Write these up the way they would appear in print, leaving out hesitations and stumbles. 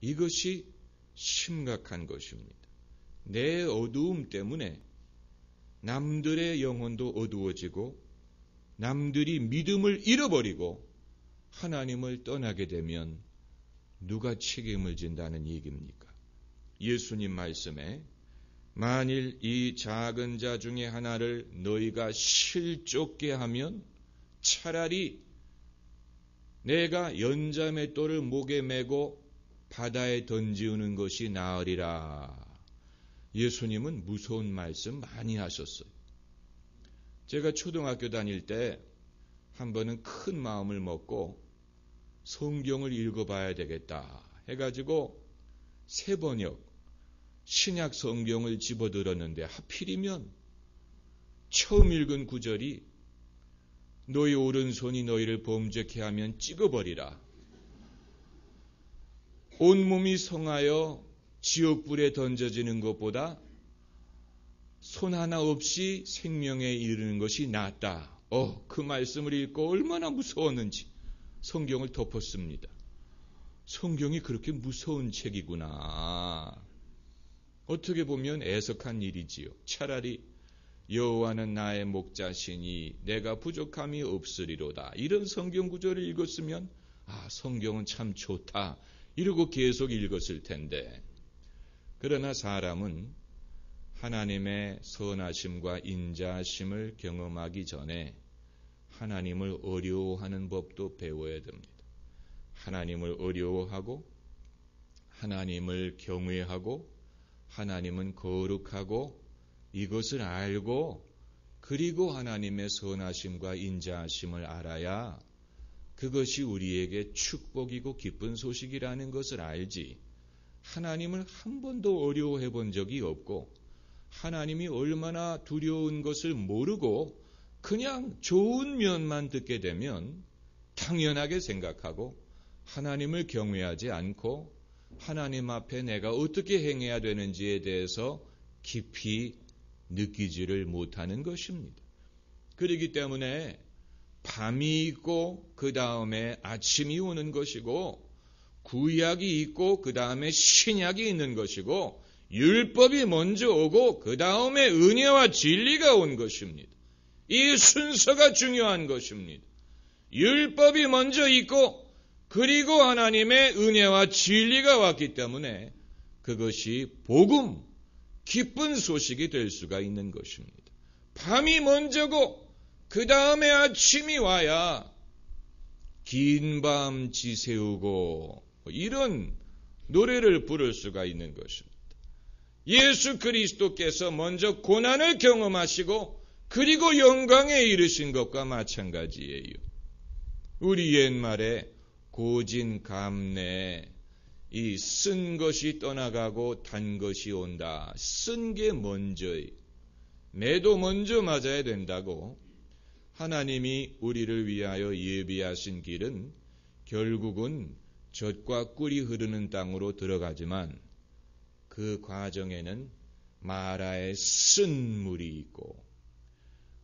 이것이 심각한 것입니다. 내 어두움 때문에 남들의 영혼도 어두워지고 남들이 믿음을 잃어버리고 하나님을 떠나게 되면 누가 책임을 진다는 얘기입니까? 예수님 말씀에 만일 이 작은 자 중에 하나를 너희가 실족게 하면 차라리 내가 연자맷돌을 목에 메고 바다에 던지우는 것이 나으리라. 예수님은 무서운 말씀 많이 하셨어요. 제가 초등학교 다닐 때 한 번은 큰 마음을 먹고 성경을 읽어봐야 되겠다 해가지고 세번역 신약 성경을 집어들었는데 하필이면 처음 읽은 구절이 너희 오른손이 너희를 범죄케 하면 찍어버리라. 온몸이 성하여 지옥불에 던져지는 것보다 손 하나 없이 생명에 이르는 것이 낫다. 그 말씀을 읽고 얼마나 무서웠는지 성경을 덮었습니다. 성경이 그렇게 무서운 책이구나. 어떻게 보면 애석한 일이지요. 차라리 여호와는 나의 목자시니 내가 부족함이 없으리로다. 이런 성경 구절을 읽었으면 성경은 참 좋다. 이러고 계속 읽었을 텐데. 그러나 사람은 하나님의 선하심과 인자하심을 경험하기 전에 하나님을 어려워하는 법도 배워야 됩니다. 하나님을 어려워하고 하나님을 경외하고 하나님은 거룩하고 이것을 알고 그리고 하나님의 선하심과 인자하심을 알아야 그것이 우리에게 축복이고 기쁜 소식이라는 것을 알지. 하나님을 한 번도 어려워해 본 적이 없고 하나님이 얼마나 두려운 것을 모르고 그냥 좋은 면만 듣게 되면 당연하게 생각하고 하나님을 경외하지 않고 하나님 앞에 내가 어떻게 행해야 되는지에 대해서 깊이 느끼지를 못하는 것입니다. 그렇기 때문에 밤이 있고 그 다음에 아침이 오는 것이고 구약이 있고 그 다음에 신약이 있는 것이고 율법이 먼저 오고 그 다음에 은혜와 진리가 온 것입니다. 이 순서가 중요한 것입니다. 율법이 먼저 있고 그리고 하나님의 은혜와 진리가 왔기 때문에 그것이 복음, 기쁜 소식이 될 수가 있는 것입니다. 밤이 먼저고 그 다음에 아침이 와야 긴 밤 지새우고 이런 노래를 부를 수가 있는 것입니다. 예수 그리스도께서 먼저 고난을 경험하시고 그리고 영광에 이르신 것과 마찬가지예요. 우리 옛말에 고진감래 이 쓴 것이 떠나가고 단 것이 온다. 쓴 게 먼저예요. 매도 먼저 맞아야 된다고. 하나님이 우리를 위하여 예비하신 길은 결국은 젖과 꿀이 흐르는 땅으로 들어가지만 그 과정에는 마라의 쓴 물이 있고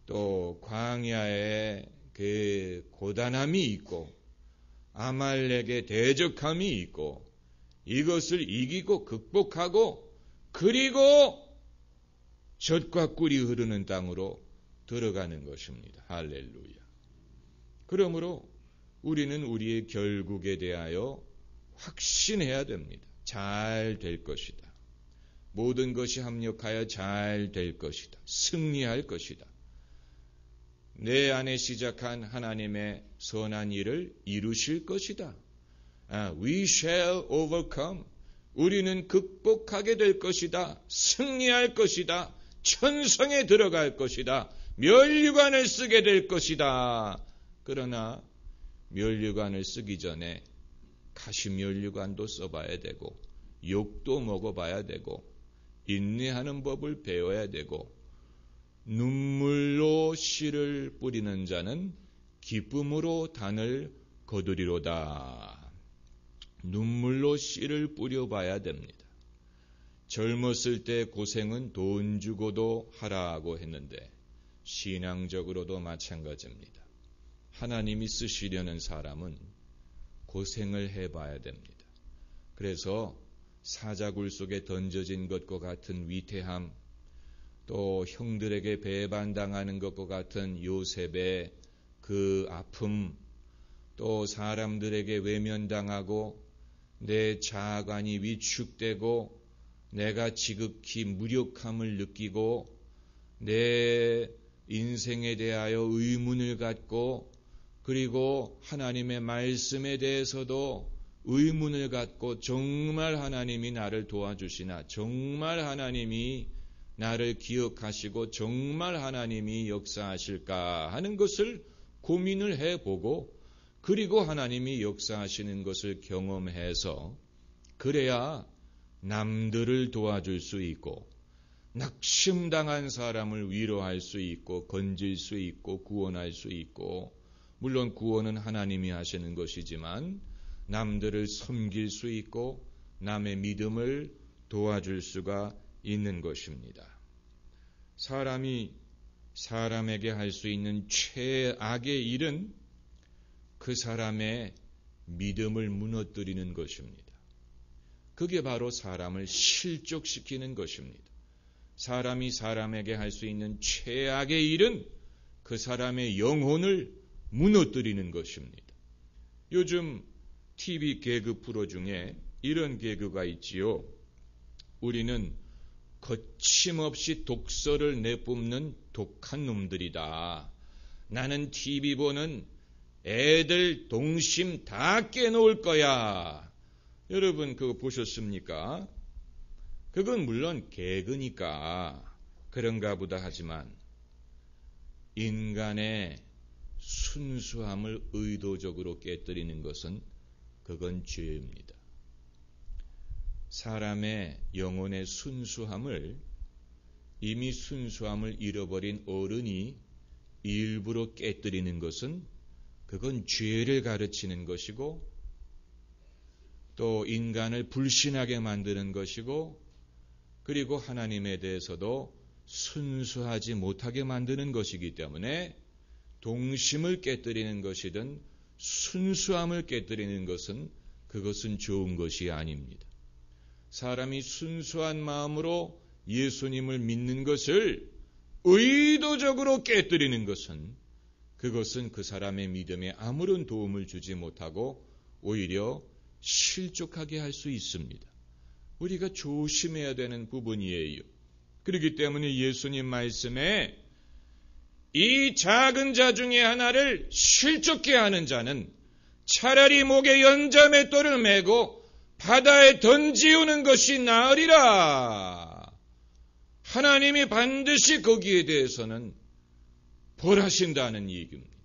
또 광야에 그 고단함이 있고 아말렉의 대적함이 있고 이것을 이기고 극복하고 그리고 젖과 꿀이 흐르는 땅으로 들어가는 것입니다. 할렐루야. 그러므로 우리는 우리의 결국에 대하여 확신해야 됩니다. 잘 될 것이다. 모든 것이 합력하여 잘 될 것이다. 승리할 것이다. 내 안에 시작한 하나님의 선한 일을 이루실 것이다. We shall overcome. 우리는 극복하게 될 것이다. 승리할 것이다. 천성에 들어갈 것이다. 면류관을 쓰게 될 것이다. 그러나 면류관을 쓰기 전에 가시면류관도 써봐야 되고 욕도 먹어봐야 되고 인내하는 법을 배워야 되고 눈물로 씨를 뿌리는 자는 기쁨으로 단을 거두리로다. 눈물로 씨를 뿌려봐야 됩니다. 젊었을 때 고생은 돈 주고도 하라고 했는데 신앙적으로도 마찬가지입니다. 하나님이 쓰시려는 사람은 고생을 해봐야 됩니다. 그래서 사자굴 속에 던져진 것과 같은 위태함, 또 형들에게 배반당하는 것과 같은 요셉의 그 아픔, 또 사람들에게 외면당하고 내 자아관이 위축되고 내가 지극히 무력함을 느끼고 내 인생에 대하여 의문을 갖고 그리고 하나님의 말씀에 대해서도 의문을 갖고 정말 하나님이 나를 도와주시나, 정말 하나님이 나를 기억하시고 정말 하나님이 역사하실까 하는 것을 고민을 해보고 그리고 하나님이 역사하시는 것을 경험해서 그래야 남들을 도와줄 수 있고 낙심당한 사람을 위로할 수 있고 건질 수 있고 구원할 수 있고, 물론 구원은 하나님이 하시는 것이지만 남들을 섬길 수 있고 남의 믿음을 도와줄 수가 있는 것입니다. 사람이 사람에게 할 수 있는 최악의 일은 그 사람의 믿음을 무너뜨리는 것입니다. 그게 바로 사람을 실족시키는 것입니다. 사람이 사람에게 할 수 있는 최악의 일은 그 사람의 영혼을 무너뜨리는 것입니다. 요즘 TV 개그 프로 중에 이런 개그가 있지요. 우리는 거침없이 독서를 내뿜는 독한 놈들이다. 나는 TV 보는 애들 동심 다 깨놓을 거야. 여러분 그거 보셨습니까? 그건 물론 개그니까 그런가 보다 하지만 인간의 순수함을 의도적으로 깨뜨리는 것은 그건 죄입니다. 사람의 영혼의 순수함을, 이미 순수함을 잃어버린 어른이 일부러 깨뜨리는 것은 그건 죄를 가르치는 것이고 또 인간을 불신하게 만드는 것이고 그리고 하나님에 대해서도 순수하지 못하게 만드는 것이기 때문에 동심을 깨뜨리는 것이든 순수함을 깨뜨리는 것은 그것은 좋은 것이 아닙니다. 사람이 순수한 마음으로 예수님을 믿는 것을 의도적으로 깨뜨리는 것은 그것은 그 사람의 믿음에 아무런 도움을 주지 못하고 오히려 실족하게 할 수 있습니다. 우리가 조심해야 되는 부분이에요. 그렇기 때문에 예수님 말씀에 이 작은 자 중에 하나를 실족케 하는 자는 차라리 목에 연자맷돌을 메고 바다에 던지우는 것이 나으리라. 하나님이 반드시 거기에 대해서는 벌하신다는 얘기입니다.